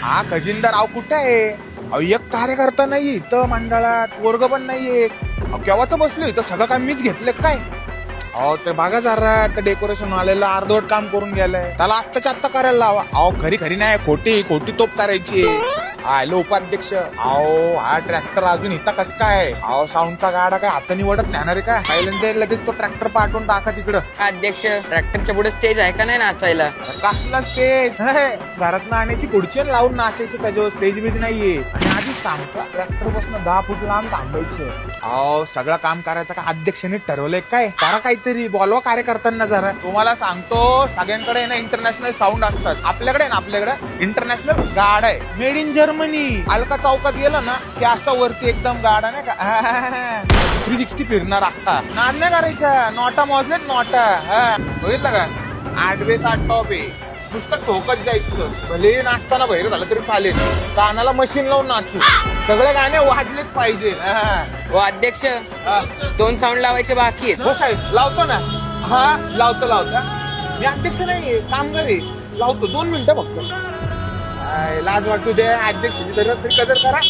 हा खजिनदार अहो कुठे आहे? अहो एक कार्यकर्ता नाही इथं मंडळात, वर्ग पण नाहीये. अहो केव्हाच बसलो इथं, सगळं काम मीच घेतलं काय? अहो ते बघा जरा ते डेकोरेशन वाल्याला अर्धवट काम करून गेलंय, त्याला आत्ताच्या आत्ता करायला लावा. अहो खरी खरी नाही, खोटी खोटी तोप करायची. हॅलो उपाध्यक्ष, अहो हा ट्रॅक्टर अजून इथं कस काय? अहो साऊंडचा गाडा काय हाताने वडत जाणार आहे का? पहिल्यांदा लगेच तो ट्रॅक्टर पाठवून टाका तिकडं. अध्यक्ष, ट्रॅक्टरच्या पुढे स्टेज आहे का नाही नाचायला? कसला स्टेज? घरात आणायची खुर्ची लावून नाचायचं, त्याच्यावर स्टेज बीज नाहीये. आणि आधीच सांगतो ट्रॅक्टर पासून 10 फूट लांब थांबायचं. अहो सगळं काम करायचं का अध्यक्षाने ठरवलंय काय? करा काहीतरी, बोलवा कार्यकर्त्यांना जरा. तुम्हाला सांगतो सगळ्यांकडे ना इंटरनॅशनल साऊंड असतात, आपल्याकडे ना आपल्याकडे इंटरनॅशनल गाड आहे, मेड इन जर्मनी. अलका चौकात गेलं ना की असं वरती एकदम गाडा नाही का 360 फिरणार अख्खा. नाद नाही करायचा, नोटा मोजलेत नोटा. बघितलं का? 8x8 टॉप आहे, नुसतं ठोकत जायचं. भले नाचताना बहिर झालं तरी चालेल, कानाला मशीन लावून नाचू, सगळे गाणे वाजलेच पाहिजे. हो अध्यक्ष, 2 साऊंड लावायचे बाकी आहेत. हो साहेब लावतो ना. हा लावतो. मी अध्यक्ष नाही, कामगार आहे. लावतो 2 मिनिटं फक्त. लाज वाटू दे अध्यक्षाची, तर कदर करा.